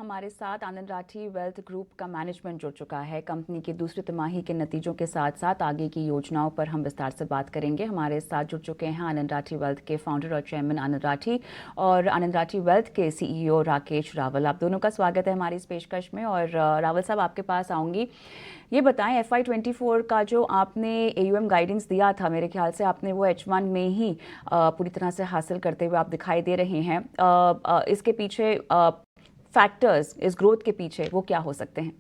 हमारे साथ आनंद Rathi wealth group का मैनेजमेंट जुड़ चुका है। कंपनी की दूसरी तिमाही के नतीजों के साथ साथ आगे की योजनाओं पर हम विस्तार से बात करेंगे। हमारे साथ जुड़ चुके हैं आनंद राठी वेल्थ के फाउंडर और चेयरमैन आनंद राठी और आनंद राठी वेल्थ के सीईओ राकेश रावल। आप दोनों का स्वागत है हमारी इस पेशकश में। और रावल साहब, आपके पास आऊँगी। ये बताएं, FY24 का जो आपने AUM गाइडेंस दिया था, मेरे ख्याल से आपने वो H1 में ही पूरी तरह से हासिल करते हुए आप दिखाई दे रहे हैं। इसके पीछे फैक्टर्स, इस ग्रोथ के पीछे वो क्या हो सकते हैं?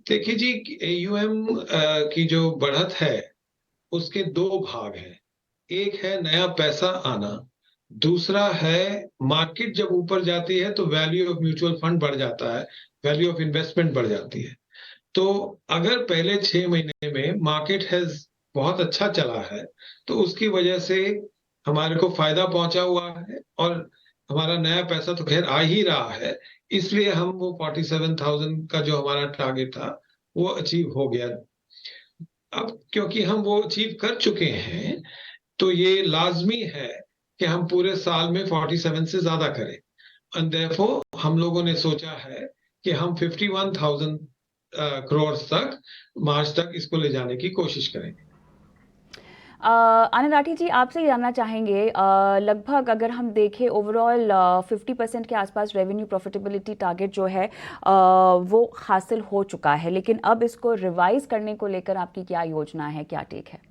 देखिए जी, AUM की जो बढ़त है उसके दो भाग हैं। एक है नया पैसा आना, दूसरा है मार्केट जब ऊपर जाती है तो वैल्यू ऑफ म्यूचुअल फंड बढ़ जाता है, वैल्यू ऑफ इन्वेस्टमेंट बढ़ जाती है। तो अगर पहले 6 महीने में मार्केट हैज बहुत अच्छा चला है तो उसकी वजह से हमारे को फायदा पहुंचा हुआ है और हमारा नया पैसा तो खैर आ ही रहा है। इसलिए हम वो 47,000 का जो हमारा टारगेट था वो अचीव हो गया। अब क्योंकि हम वो अचीव कर चुके हैं तो ये लाजमी है कि हम पूरे साल में 47 से ज्यादा करें। एंड देयरफॉर हम लोगों ने सोचा है कि हम 51,000 करोड़ तक मार्च तक इसको ले जाने की कोशिश करेंगे। आनंद राठी जी, आपसे जानना चाहेंगे, लगभग अगर हम देखें ओवरऑल 50% के आसपास रेवेन्यू प्रॉफिटेबिलिटी टारगेट जो है वो हासिल हो चुका है, लेकिन अब इसको रिवाइज करने को लेकर आपकी क्या योजना है, क्या टेक है?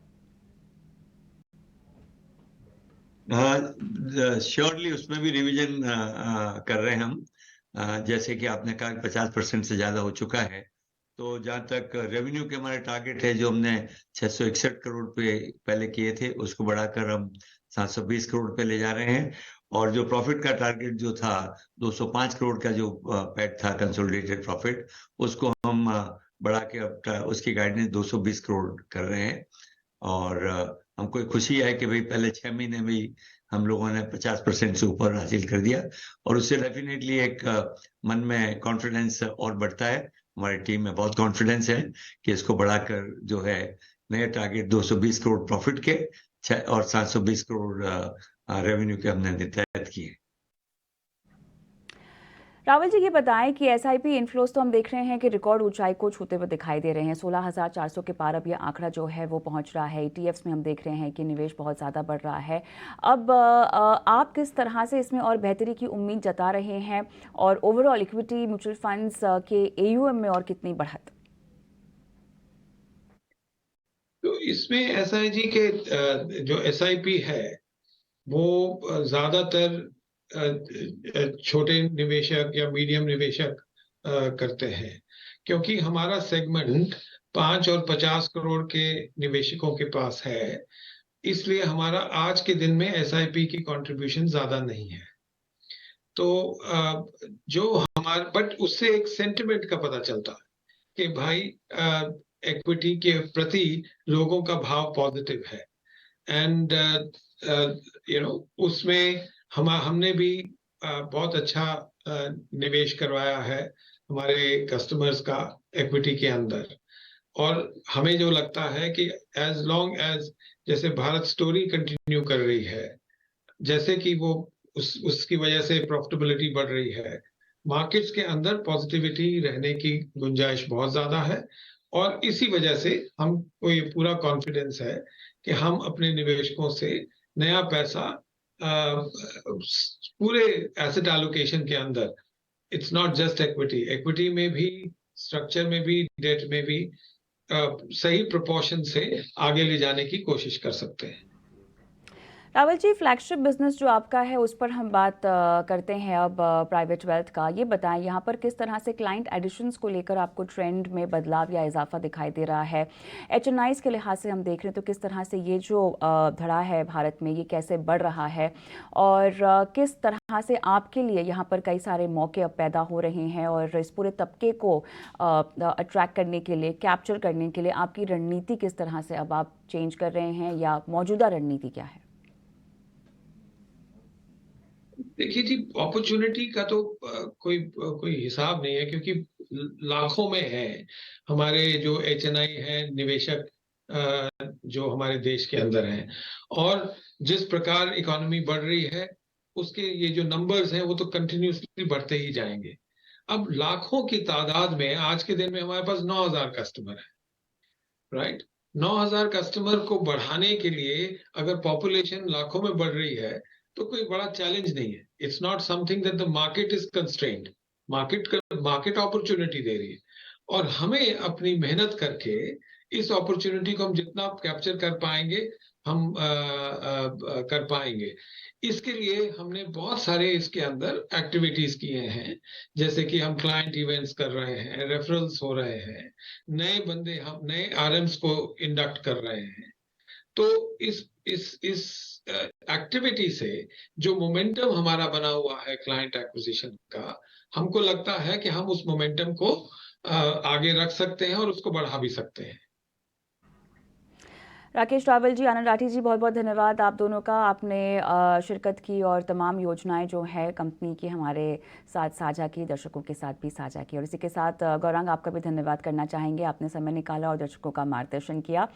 श्योरली उसमें भी रिवीजन कर रहे हैं हम। जैसे कि आपने कहा 50% से ज्यादा हो चुका है। तो जहां तक रेवेन्यू के हमारे टारगेट है, जो हमने 661 करोड़ पे पहले किए थे, उसको बढ़ाकर हम 720 करोड़ पे ले जा रहे हैं। और जो प्रॉफिट का टारगेट जो था 205 करोड़ का जो पैट था कंसोलिडेटेड प्रॉफिट, उसको हम बढ़ा के अब उसकी गाइडेंस 220 करोड़ कर रहे हैं। और हमको खुशी है कि भाई पहले 6 महीने में ही हम लोगों ने 50% से ऊपर हासिल कर दिया। और उससे डेफिनेटली एक मन में कॉन्फिडेंस और बढ़ता है। हमारी टीम में बहुत कॉन्फिडेंस है कि इसको बढ़ाकर जो है नए टारगेट 220 करोड़ प्रॉफिट के और 720 करोड़ रेवेन्यू के हमने निर्धारित किए। रावल जी, ये बताएं कि SIP इनफ्लोज तो हम देख रहे हैं कि रिकॉर्ड ऊंचाई को छूते हुए दिखाई दे रहे हैं। 16,400 के पार अब ये आंकड़ा जो है वो पहुंच रहा है। ETFs में हम देख रहे हैं कि निवेश बहुत ज़्यादा बढ़ रहा है। अब आप किस तरह से इसमें और बेहतरी की उम्मीद जता रहे हैं, और ओवरऑल इक्विटी म्यूचुअल फंड्स के AUM में और कितनी बढ़त? तो इसमें ऐसा है जी कि जो SIP है वो ज्यादातर छोटे निवेशक या मीडियम निवेशक करते हैं, क्योंकि हमारा सेगमेंट 5 और 50 करोड़ के निवेशकों के पास है। इसलिए हमारा आज के दिन में SIP की कंट्रीब्यूशन ज्यादा नहीं है। तो जो हमारे बट उससे एक सेंटिमेंट का पता चलता है कि भाई इक्विटी के प्रति लोगों का भाव पॉजिटिव है। एंड उसमें हमने भी बहुत अच्छा निवेश करवाया है हमारे कस्टमर्स का इक्विटी के अंदर। और हमें जो लगता है कि एज लॉन्ग एज जैसे भारत स्टोरी कंटिन्यू कर रही है, जैसे कि वो उसकी वजह से प्रॉफिटेबिलिटी बढ़ रही है, मार्केट्स के अंदर पॉजिटिविटी रहने की गुंजाइश बहुत ज्यादा है। और इसी वजह से हमको ये पूरा कॉन्फिडेंस है कि हम अपने निवेशकों से नया पैसा पूरे एसेट एलोकेशन के अंदर, it's not just equity, equity में भी, स्ट्रक्चर में भी, डेट में भी सही प्रोपोर्शन से आगे ले जाने की कोशिश कर सकते हैं। रावल जी, फ्लैगशिप बिजनेस जो आपका है उस पर हम बात करते हैं अब, प्राइवेट वेल्थ का। ये बताएं, यहाँ पर किस तरह से क्लाइंट एडिशंस को लेकर आपको ट्रेंड में बदलाव या इजाफा दिखाई दे रहा है? HNIs के लिहाज से हम देख रहे हैं तो किस तरह से ये जो धड़ा है भारत में, ये कैसे बढ़ रहा है, और किस तरह से आपके लिए यहाँ पर कई सारे मौके अब पैदा हो रहे हैं, और इस पूरे तबके को अट्रैक्ट करने के लिए, कैप्चर करने के लिए आपकी रणनीति किस तरह से अब आप चेंज कर रहे हैं, या मौजूदा रणनीति क्या है? देखिए जी, अपॉर्चुनिटी का तो कोई हिसाब नहीं है, क्योंकि लाखों में है हमारे जो HNI हैं, निवेशक जो हमारे देश के अंदर हैं। और जिस प्रकार इकोनॉमी बढ़ रही है उसके ये जो नंबर्स हैं वो तो कंटिन्यूसली बढ़ते ही जाएंगे। अब लाखों की तादाद में आज के दिन में हमारे पास 9,000 कस्टमर है, राइट। 9,000 कस्टमर को बढ़ाने के लिए अगर पॉपुलेशन लाखों में बढ़ रही है तो कोई बड़ा चैलेंज नहीं है। It's not something that the market is constrained. Market opportunity दे रही है, और हमें अपनी मेहनत करके इस अपॉर्चुनिटी को हम जितना कैप्चर कर पाएंगे हम कर पाएंगे। इसके लिए हमने बहुत सारे इसके अंदर एक्टिविटीज किए हैं, जैसे कि हम क्लाइंट इवेंट्स कर रहे हैं, रेफरल्स हो रहे हैं, हम नए आरएम्स को इंडक्ट कर रहे हैं। तो इस एक्टिविटी से जो मोमेंटम हमारा बना हुआ है क्लाइंट एक्विजिशन का, हमको लगता है कि हम उस मोमेंटम को आगे रख सकते हैं और उसको बढ़ा भी सकते हैं। राकेश रावल जी, आनंद राठी जी, बहुत बहुत धन्यवाद आप दोनों का। आपने शिरकत की और तमाम योजनाएं जो है कंपनी की हमारे साथ साझा की, दर्शकों के साथ भी साझा की। और इसी के साथ गौरांग, आपका भी धन्यवाद करना चाहेंगे, आपने समय निकाला और दर्शकों का मार्गदर्शन किया।